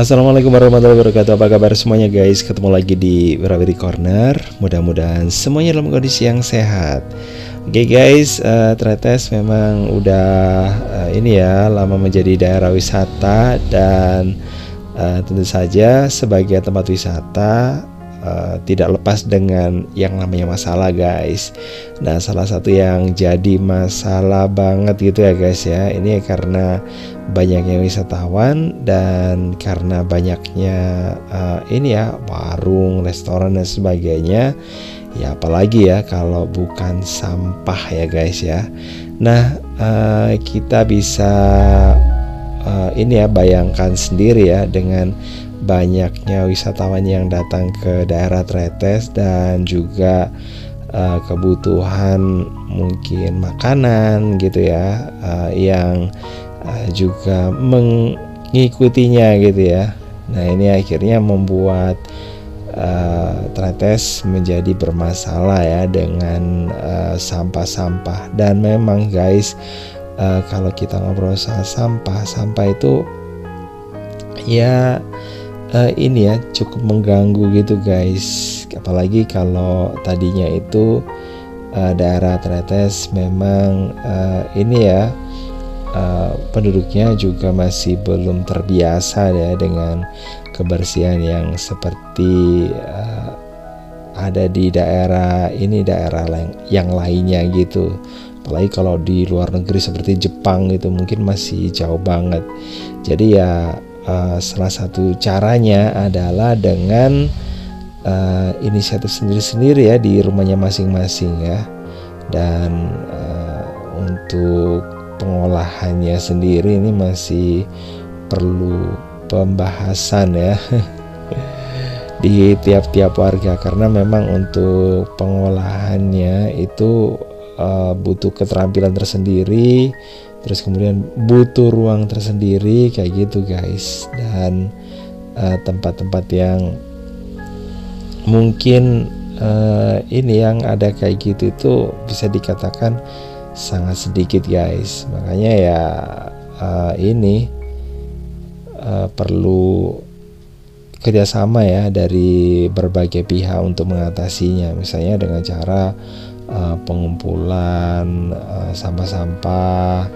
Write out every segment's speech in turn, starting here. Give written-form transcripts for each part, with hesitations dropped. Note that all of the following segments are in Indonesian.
Assalamualaikum warahmatullahi wabarakatuh. Apa kabar semuanya guys? Ketemu lagi di Wirawiri Corner. Mudah-mudahan semuanya dalam kondisi yang sehat. Oke guys, Tretes memang udah ini ya lama menjadi daerah wisata dan tentu saja sebagai tempat wisata tidak lepas dengan yang namanya masalah guys. Nah, salah satu yang jadi masalah banget gitu ya guys ya, ini karena banyaknya wisatawan dan karena banyaknya ini ya warung, restoran dan sebagainya. Ya apalagi ya kalau bukan sampah ya guys ya. Nah, kita bisa ini ya bayangkan sendiri ya dengan banyaknya wisatawan yang datang ke daerah Tretes dan juga kebutuhan mungkin makanan gitu ya yang juga mengikutinya gitu ya. Nah ini akhirnya membuat Tretes menjadi bermasalah ya dengan sampah-sampah. Dan memang guys, kalau kita ngobrol soal sampah itu ya ini ya cukup mengganggu gitu guys, apalagi kalau tadinya itu daerah Tretes memang ini ya penduduknya juga masih belum terbiasa ya dengan kebersihan yang seperti ada di daerah ini, daerah yang lainnya gitu. Apalagi kalau di luar negeri seperti Jepang gitu mungkin masih jauh banget. Jadi ya salah satu caranya adalah dengan inisiatif sendiri-sendiri ya di rumahnya masing-masing ya. Dan untuk pengolahannya sendiri ini masih perlu pembahasan ya di tiap-tiap warga, karena memang untuk pengolahannya itu butuh keterampilan tersendiri, terus kemudian butuh ruang tersendiri kayak gitu guys. Dan tempat-tempat yang mungkin ini yang ada kayak gitu itu bisa dikatakan sangat sedikit guys. Makanya ya ini perlu kerjasama ya dari berbagai pihak untuk mengatasinya, misalnya dengan cara pengumpulan sampah-sampah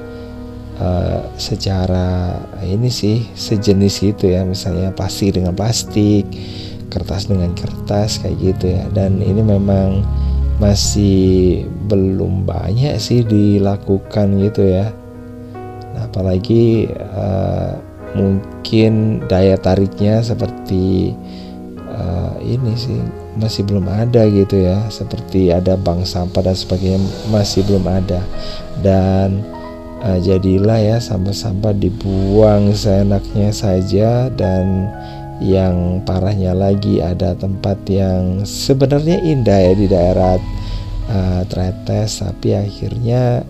secara ini sih sejenis gitu ya, misalnya plastik dengan plastik, kertas dengan kertas kayak gitu ya. Dan ini memang masih belum banyak sih dilakukan gitu ya. Nah, apalagi mungkin daya tariknya seperti ini sih masih belum ada gitu ya, seperti ada bank sampah dan sebagainya masih belum ada. Dan jadilah ya sampah-sampah dibuang seenaknya saja. Dan yang parahnya lagi ada tempat yang sebenarnya indah ya di daerah Tretes, tapi akhirnya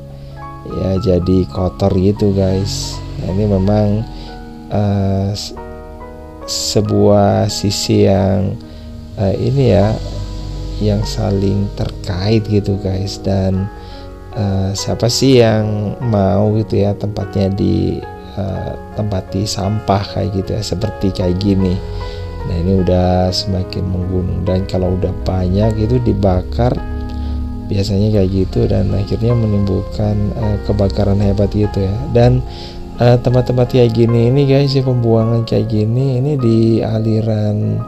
ya jadi kotor gitu guys. Nah, ini memang sebuah sisi yang ini ya yang saling terkait gitu guys. Dan siapa sih yang mau gitu ya tempatnya di tempati sampah kayak gitu ya, seperti kayak gini. Nah ini udah semakin menggunung, dan kalau udah banyak itu dibakar biasanya kayak gitu, dan akhirnya menimbulkan kebakaran hebat gitu ya. Dan tempat-tempat kayak gini ini guys ya, pembuangan kayak gini ini di aliran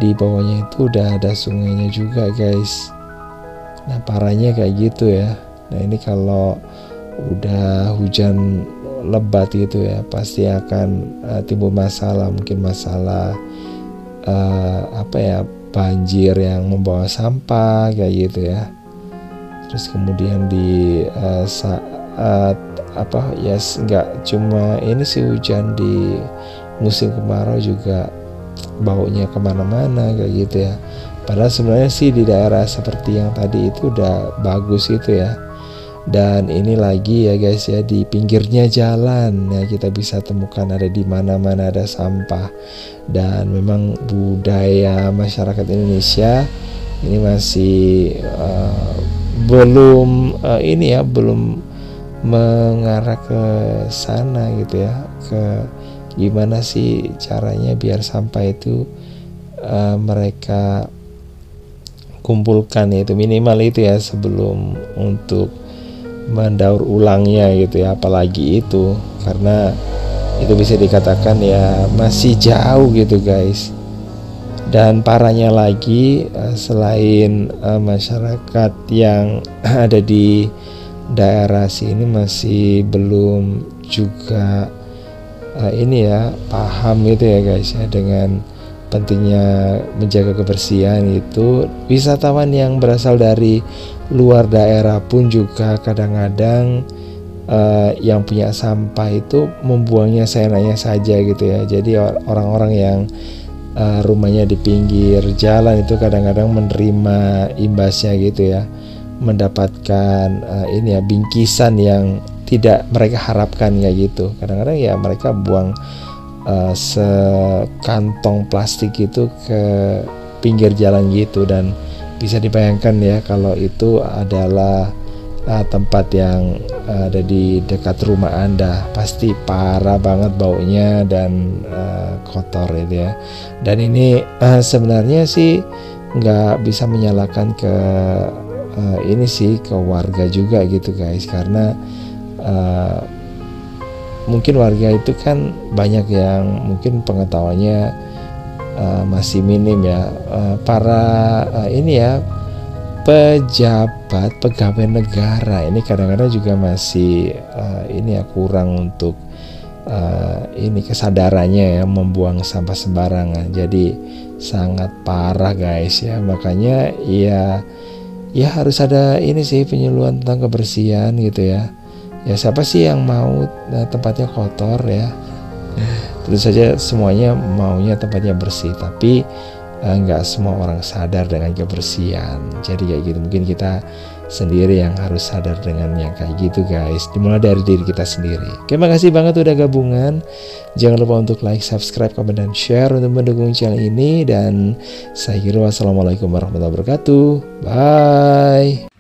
di bawahnya itu udah ada sungainya juga guys. Nah parahnya kayak gitu ya. Nah ini kalau udah hujan lebat gitu ya pasti akan timbul masalah, mungkin masalah apa ya, banjir yang membawa sampah kayak gitu ya. Terus kemudian di saat apa ya, nggak cuma ini sih hujan, di musim kemarau juga baunya kemana-mana kayak gitu ya. Padahal sebenarnya sih di daerah seperti yang tadi itu udah bagus gitu ya. Dan ini lagi ya guys ya, di pinggirnya jalan ya kita bisa temukan ada di mana-mana ada sampah. Dan memang budaya masyarakat Indonesia ini masih belum ini ya, belum mengarah ke sana gitu ya, ke gimana sih caranya biar sampah itu mereka kumpulkan, itu minimal itu ya sebelum untuk mendaur ulangnya gitu ya, apalagi itu karena itu bisa dikatakan ya masih jauh gitu guys. Dan parahnya lagi selain masyarakat yang ada di daerah sini masih belum juga ini ya paham gitu ya guys ya dengan pentingnya menjaga kebersihan itu, wisatawan yang berasal dari luar daerah pun juga kadang-kadang yang punya sampah itu membuangnya seenaknya saja gitu ya. Jadi orang-orang yang rumahnya di pinggir jalan itu kadang-kadang menerima imbasnya gitu ya, mendapatkan ini ya bingkisan yang tidak mereka harapkan kayak gitu. Kadang-kadang ya mereka buang sekantong plastik itu ke pinggir jalan gitu, dan bisa dibayangkan ya kalau itu adalah tempat yang ada di dekat rumah Anda, pasti parah banget baunya dan kotor itu ya. Dan ini sebenarnya sih nggak bisa menyalahkan ke ini sih ke warga juga gitu guys, karena mungkin warga itu kan banyak yang mungkin pengetahuannya masih minim ya. Para ini ya pejabat pegawai negara ini kadang-kadang juga masih ini ya kurang untuk ini kesadarannya ya membuang sampah sembarangan. Jadi sangat parah guys ya, makanya ya harus ada ini sih penyuluhan tentang kebersihan gitu ya. Ya siapa sih yang mau tempatnya kotor ya? Tentu saja semuanya maunya tempatnya bersih, tapi nggak semua orang sadar dengan kebersihan. Jadi kayak gitu, mungkin kita sendiri yang harus sadar dengan yang kayak gitu guys, dimulai dari diri kita sendiri. Oke, makasih banget udah gabungan. Jangan lupa untuk like, subscribe, komen, dan share untuk mendukung channel ini. Dan saya kira wassalamualaikum warahmatullahi wabarakatuh. Bye.